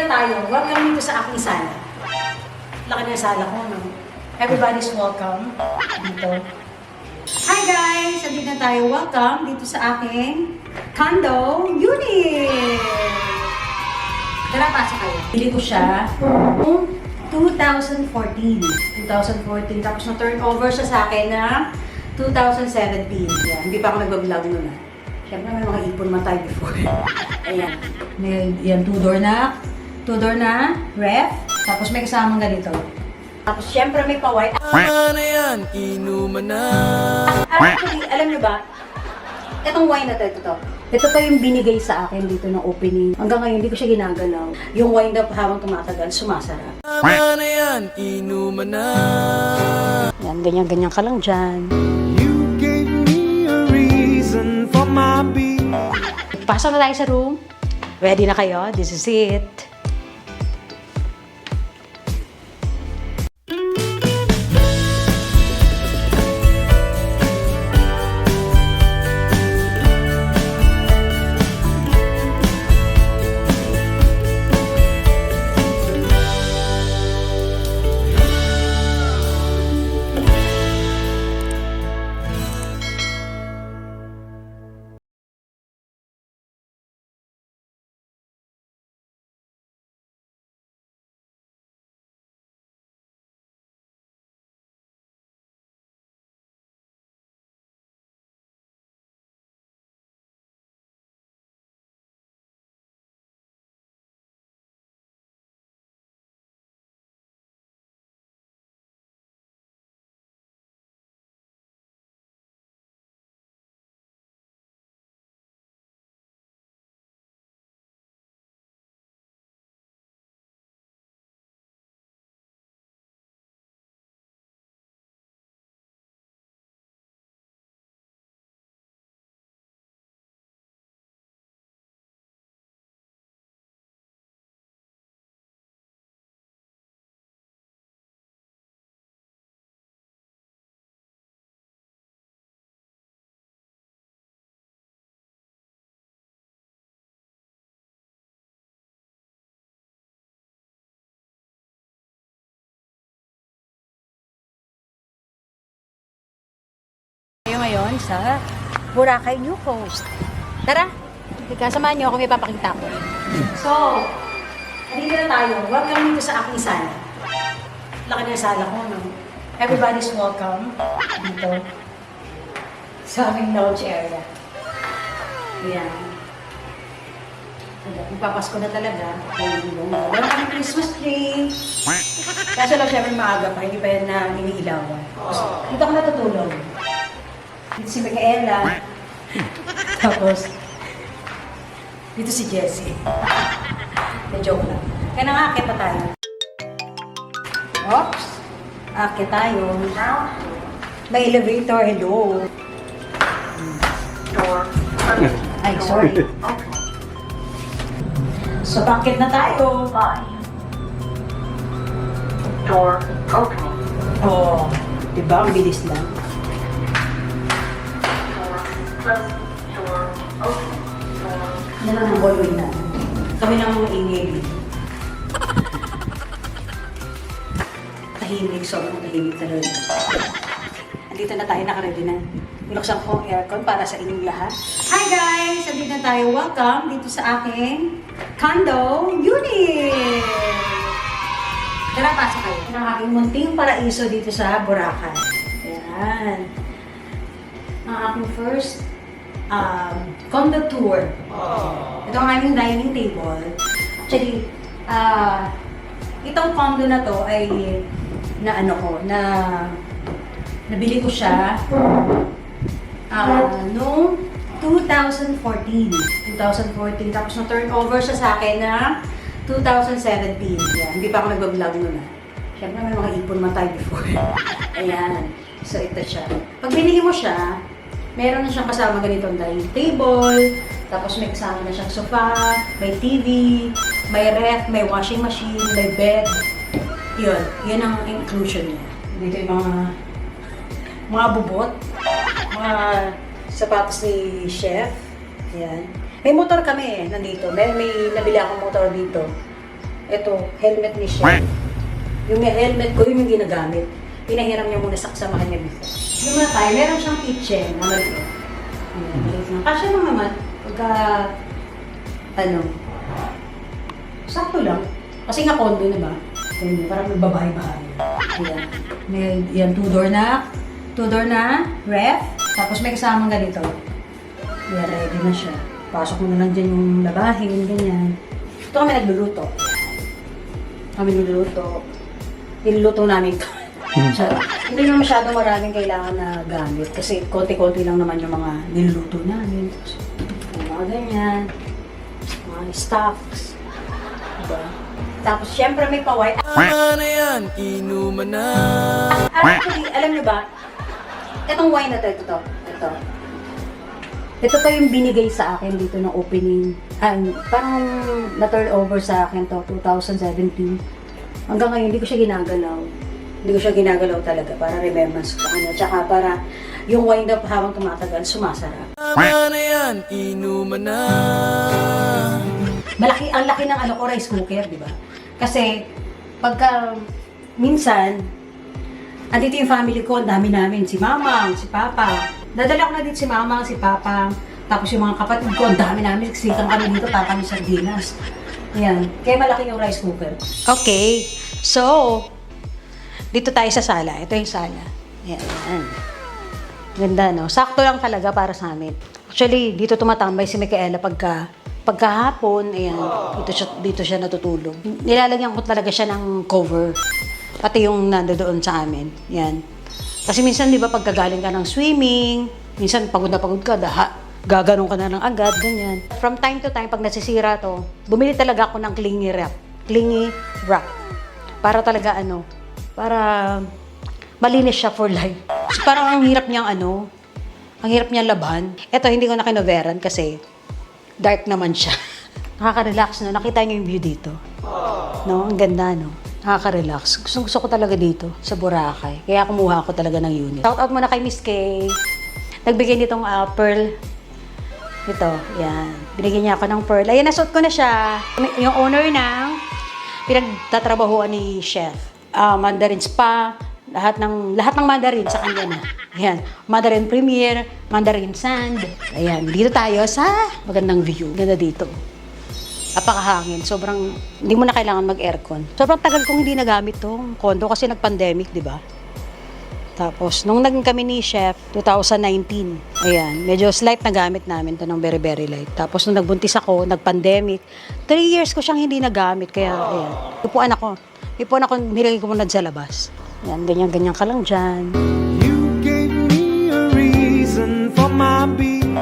na tayo. Welcome dito sa aking sala. Laki na yung sala ko, no? Everybody's welcome dito. Hi guys! Andito na tayo. Welcome dito sa aking condo unit! Tara, pasok kayo. Bili ko siya noong 2014. Tapos na-turnover siya sa akin na 2017. Yan. Hindi pa ako nag-vlog nun. Siyempre may mga ipon man tayo before. Ayan. Yan, two-door na ref. Tapos may kasamang ganito. Tapos siyempre may pa-white. Ano yan? Inuman na. Actually, alam niyo ba? Itong wine na ito. Ito pa yung binigay sa akin dito ng opening. Hanggang ngayon, hindi ko siya ginagalaw. Yung wine na habang tumatagal, sumasarap. Ano yan? Inuman na. Yan, ganyan-ganyan ka lang dyan. You gave me a reason for my being. Pasok na tayo sa room. Ready na kayo? This is it. Ngayon sa Boracay New Coast. Tara, samahan niyo ako, may papakita ko. So, andito na tayo. Welcome dito sa aking sala. Laki na yung sala ko, no? Everybody's welcome dito sa aming lounge area. Ayan. Magpapasko na talaga. Wala kami Christmas tree. Kaso lang syempre maaga pa, hindi pa yan na iniilawan. Dito ako natutulog. Dito si Micaela. Tapos, dito si Jessie. Na-joke lang. Kaya nangakit pa tayo. Oops! Akit tayo. May elevator. Hello. Ay, sorry. So, bakit na tayo? Door opening. Oh, diba? Ang bilis lang. Door closing. Door opening. Door. Yan lang ang hallway na. Kami lang mga ingay. Tahimik, sobrang tahimik talaga. Andito na tayo, nakaready na. Binuksan ko ang aircon para sa inyong lahat. Hi guys! Andito na tayo. Welcome dito sa aking condo unit! Tara, pasok kayo. Ito ang aking munting paraiso dito sa Boracay. Ayan. Ang aking first condo tour. Ito ang aming dining table. Actually, itong condo na to ay nabili ko siya noong 2014. Tapos na-turnover siya sa akin na 2017. Yan. Hindi pa ako nag-vlog nun. Siyempre may mga ipon man tayo before. Ayan. So ito siya. Pag binili mo siya, meron na siyang kasama ganitong dining table, tapos may kasama na siyang sofa, may TV, may ref, may washing machine, may bed. Yun ang inclusion niya. Dito yung mga bubot, mga sapatos ni chef. Ayan. May motor kami nandito. May nabili akong motor dito. Ito, helmet ni Chef. Yung helmet ko, yun yung ginagamit. Pinahiram niya muna sa kasamahan niya before. Naman tayo, meron siyang kitchen na malito. Ayan, malito na. Kasya lang naman, pagka, sakto lang. Kasi nga condo na ba? Ganyan, parang may babae-bahay. Ayan. May, yan, two door na, ref. Tapos may kasamang ganito. Ayan, ready na siya. Pasok mo na lang dyan yung labahin, ganyan. Ito kami nagluluto. Niluluto namin ito. Hindi na masyadong maraming kailangan na gamit kasi konti-konti lang naman yung mga niluluto namin. Yung mga ganyan, mga stocks. Diba? Tapos syempre may paway. Ano yan? Inuman na. Actually, alam niyo ba, itong wine na ito. Ito pa yung binigay sa akin dito ng opening. Parang na-turn over sa akin to, 2017. Hanggang ngayon, hindi ko siya ginagalaw. Hindi ko siya ginagalaw talaga para remembrance sa kanya. Tsaka para yung wine na habang tumatagal, sumasarap. Ano yan? Inuman na. Ang laki ng rice cooker, di ba? Kasi, pagka minsan, andito yung family ko, ang dami namin, si Mama, si Papa. Dadala ko na dito si Mama, si Papa, tapos yung mga kapatid ko, ang dami namin, siksikan kami dito, tatang sardinas. Ayan, kaya malaki yung rice cooker. Okay, so, dito tayo sa sala. Ito yung sala. Ayan. Ganda, no? Sakto lang talaga para sa amin. Actually, dito tumatambay si Micaela pagkahapon, ayan, dito siya natutulog. Nilalagyan ko talaga siya ng cover. Pati yung nandoon sa amin. Yan. Kasi minsan, di ba, pagkagaling ka ng swimming, minsan pagod na pagod ka, gaganong ka na ng agad, ganyan. From time to time, pag nasisira to, bumili talaga ako ng clingy wrap. Para talaga, para malinis siya for life. So, parang ang hirap niyang laban. Ito, hindi ko na kinoveran kasi dark naman siya. Nakaka-relax, no? Nakita niyo yung view dito. No? Ang ganda, no? Nakaka-relax. Gusto ko talaga dito, sa Boracay. Kaya kumuha ako talaga ng unit. Shout out muna kay Miss Kay. Nagbigay nitong pearl. Ito, yan. Binigyan niya ako ng pearl. Ayan, nasuot ko na siya. Yung owner ng pinagtatrabahuan ni Chef. Mandarin Spa, lahat ng Mandarin sa kanya na. Ayan, Mandarin Premier, Mandarin Sand. Ayan, dito tayo sa magandang view. Ganda dito. Napakahangin. Sobrang, hindi mo na kailangan mag-aircon. Sobrang tagal kong hindi nagamit tong condo kasi nag-pandemic, di ba? Tapos, nung naging kami ni Chef, 2019, ayan, medyo slight na gamit namin to ng very, very light. Tapos, nung nagbuntis ako, nag-pandemic, 3 years ko siyang hindi nagamit. Kaya, ayan, ipuan ako, nilagay ko muna sa labas. Ayan, ganyan-ganyan ka lang dyan. You gave me a reason for my being.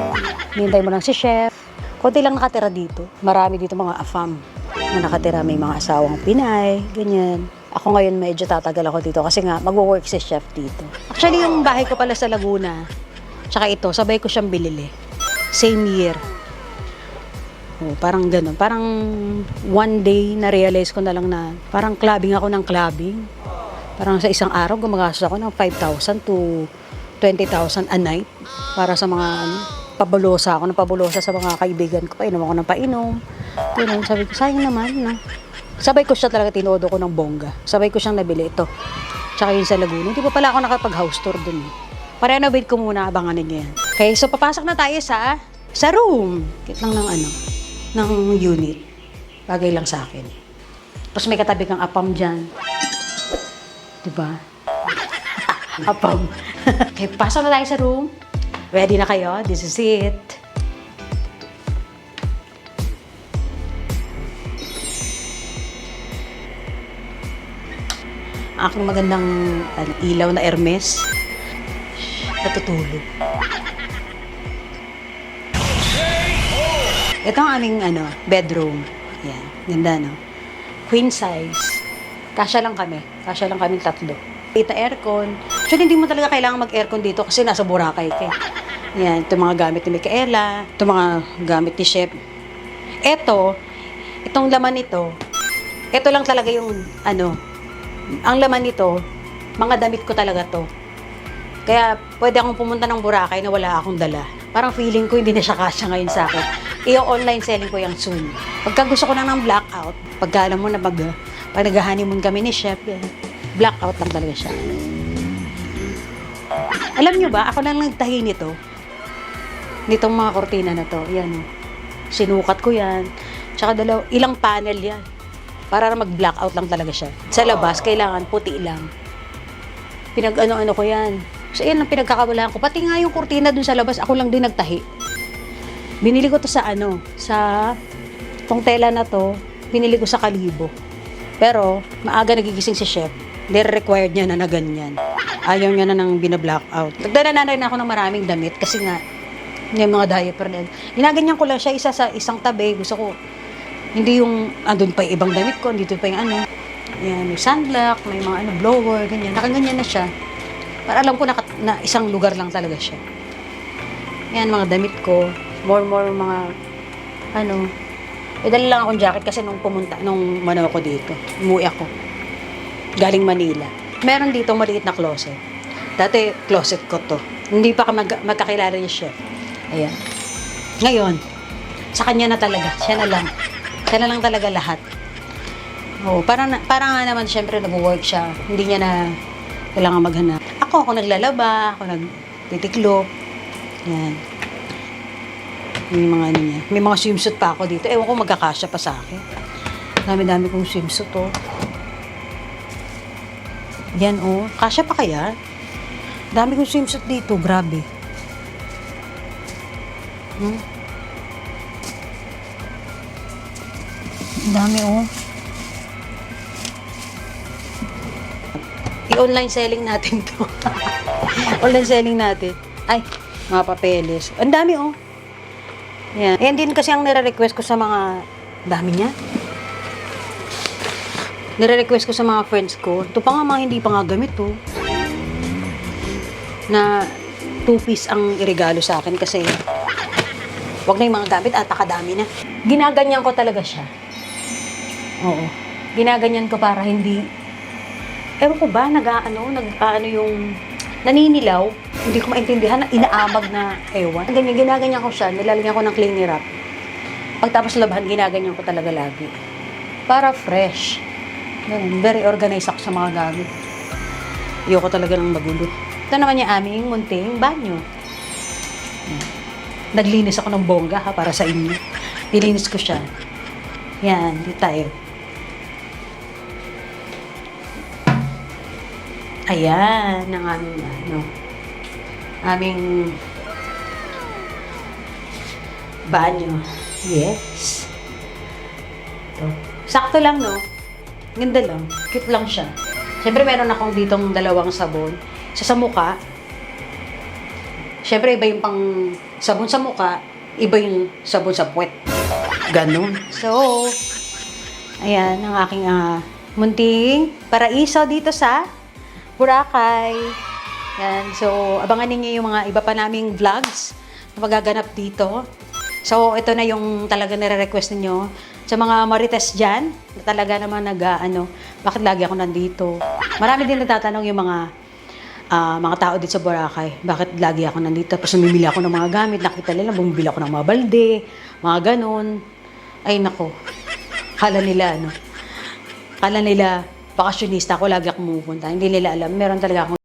Nihintay mo lang si Chef. Konti lang nakatira dito. Marami dito mga afam na nakatira. May mga asawang Pinay, ganyan. Ako ngayon medyo tatagal ako dito kasi nga mag-work si Chef dito. Actually, yung bahay ko pala sa Laguna, tsaka ito, sabay ko siyang binili. Same year. Oh, parang ganun. Parang one day na-realize ko na lang na parang clubbing ako ng clubbing. Parang sa isang araw gumagastos ako ng 5,000 to 20,000 a night para sa mga pabulosa sa mga kaibigan ko. Painom ako ng painom. Ganun, sabi ko, sayang naman, no? Sabay ko siya talaga, tinodo ko ng bongga. Sabay ko siyang nabili ito. Tsaka yun sa Laguna. Hindi pa pala ako nakapag-house tour dun. Pa-renovate ko muna, abangan ninyo yan. Okay, so papasok na tayo sa room. Kit lang ng unit. Bagay lang sa akin. Tapos may katabi kang apam dyan. Diba? Apam. Okay, pasok na tayo sa room. Ready na kayo? This is it. Aking magandang ilaw na Hermes. Natutulog. Ito ang aming bedroom. Yan. Ganda, no? Queen size. Kasya lang kami tatlo. Ito aircon. Actually, hindi mo talaga kailangan mag-aircon dito kasi nasa Boracay ka. Yan, ito mga gamit ni Micaela, ito mga gamit ni Chef. Itong laman nito, ito lang talaga yung ang laman nito, mga damit ko talaga to. Kaya pwede akong pumunta ng Boracay na wala akong dala. Parang feeling ko hindi na siya kasya ngayon sa akin. i-online selling ko yung soon. Pagka gusto ko na ng blackout, pagka alam mo na pag nag-honeymoon kami ni Chef, yan, blackout lang talaga siya. Alam nyo ba, ako lang nagtahi nito. Nitong mga kortina na to. Yan. Sinukat ko yan. Tsaka ilang panel yan. Para mag-blackout lang talaga siya. Sa labas, kailangan puti lang. Pinag-ano-ano ko yan. So, yan ang pinagkakawalaan ko. Pati nga yung kortina dun sa labas, ako lang din nagtahi. Binili ko to sa tong tela na to, binili ko sa Kalibo. Pero, maaga nagigising si Chef. Required niya na ganyan. Ayaw niya na nang bina-blackout. Nagdala na rin ako ng maraming damit kasi nga, yung mga diaper na yan. Ginaganyan ko lang siya isa sa isang tabi. Gusto ko, hindi yung, andun pa yung ibang damit ko, dito pa yung yan, may sunblock, may mga blower, ganyan. Nakaganyan na siya. Para alam ko na isang lugar lang talaga siya. Yan, mga damit ko. More mga, may dala lang akong jacket kasi nung ako dito, umuwi ako. Galing Manila. Meron dito maliit na closet. Dati, closet ko to. Hindi pa magkakilala ni Chef. Ayan. Ngayon, sa kanya na talaga. Siya na lang. Siya na lang talaga lahat. Oo, parang nga naman, syempre, nag-work siya. Hindi niya na kailangan maghanap. Ako naglalaba, ako nagtitiklop. Yan. May mga niya. May mga swimsuit pa ako dito. Ewan ko magkakasya pa sa akin. Dami-dami kong swimsuit, oh. Yan, oh. Kasya pa kaya? Dami kong swimsuit dito. Grabe. Dami, oh. I-online selling natin to. Online selling natin. Ay, mga papeles. Ang dami, oh. Yan. Yan din kasi ang nire-request ko sa mga dami niya. Nire-request ko sa mga friends ko. Ito pa nga mga hindi pa nga gamit, oh. Na 2-piece ang iregalo sa akin kasi wag na yung mga gamit at nakadami na. Ginaganyan ko talaga siya. Oo. Ginaganyan ko para hindi ewan ko ba, nag-ano yung naninilaw, hindi ko maintindihan, na inaamag na ewan. Ganyan, ginaganyan ko siya, nilalagyan ko ng cling wrap. Pagtapos labahan, ginaganyan ko talaga lagi. Para fresh. Ganun, very organized ako sa mga gamit. Ayoko talaga ng magulo. Ito naman yung aming munting banyo. Naglinis ako ng bongga, para sa inyo. Nilinis ko siya. Yan, dito tayo. Ayan, ang aming banyo. Yes. Ito. Sakto lang, no? Ganda lang. Cute lang siya. Siyempre, meron akong ditong dalawang sabon. Isa sa mukha. Siyempre, iba yung pang sabon sa mukha, iba yung sabon sa puwet. Ganon. So, ayan, ang aking munting paraiso dito sa Boracay. Yan. So, abangan ninyo yung mga iba pa naming vlogs na magaganap dito. So, ito na yung talaga nire-request ninyo. Sa mga marites dyan, na talaga naman bakit lagi ako nandito? Marami din nagtatanong yung mga tao dito sa Boracay. Bakit lagi ako nandito? Tapos namimili ako ng mga gamit. Nakita nila, bumibili ako ng mga balde, mga ganon. Ay, nako. Kala nila, bakasyonista ako, lagi akong pumupunta. Hindi nila alam. Meron talaga akong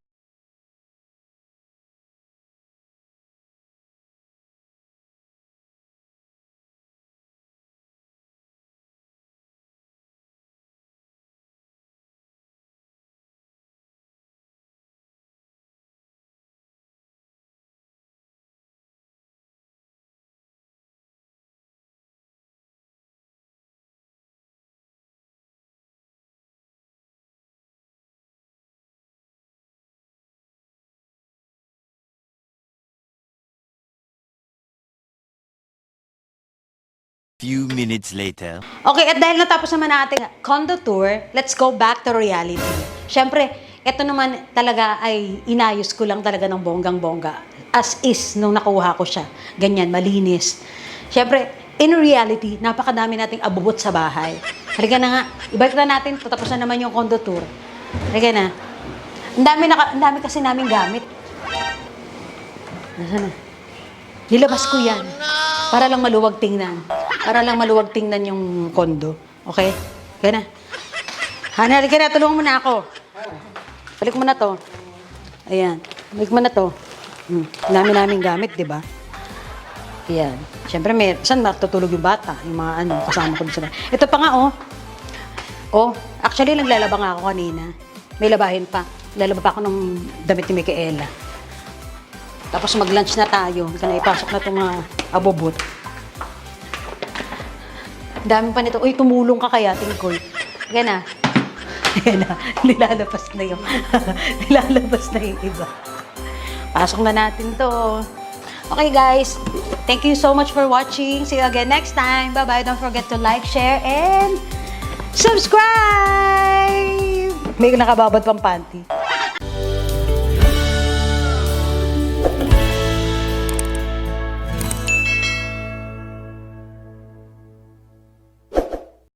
Few minutes later. Okay, at dahil natapos naman natin condo tour, let's go back to reality. Siyempre, ito naman talaga ay inayos ko lang talaga ng bonggang-bongga. As is, nung nakuha ko siya. Ganyan, malinis. Siyempre, in reality, napakadami nating abubot sa bahay. Halika na nga, ibalik na natin, patapos na naman yung condo tour. Halika na. Ang dami kasi namin gamit. Nasaan na? Nilabas ko yan. Para lang maluwag tingnan. Para lang maluwag tingnan yung kondo. Okay? Kaya na. Hana, halika na. Tulungan mo na ako. Balik mo na to. Ayan. Balik mo na to. Namin gamit, di ba? Ayan. Siyempre, saan matutulog yung bata? Yung mga kasama ko sila. Ito pa nga, oh. Oh, actually, naglalaba nga ako kanina. May labahin pa. Lalaba pa ako ng damit ni Micaela. Tapos mag-lunch na tayo. Ika na ipasok na itong mga abobot. Dami pa nito. Uy, tumulong ka kaya, Tingkoy. Yan na. Yan na. Nilalabas na yung nilalabas na yung iba. Pasok na natin to. Okay, guys. Thank you so much for watching. See you again next time. Bye-bye. Don't forget to like, share, and subscribe! May nakababad pang panty.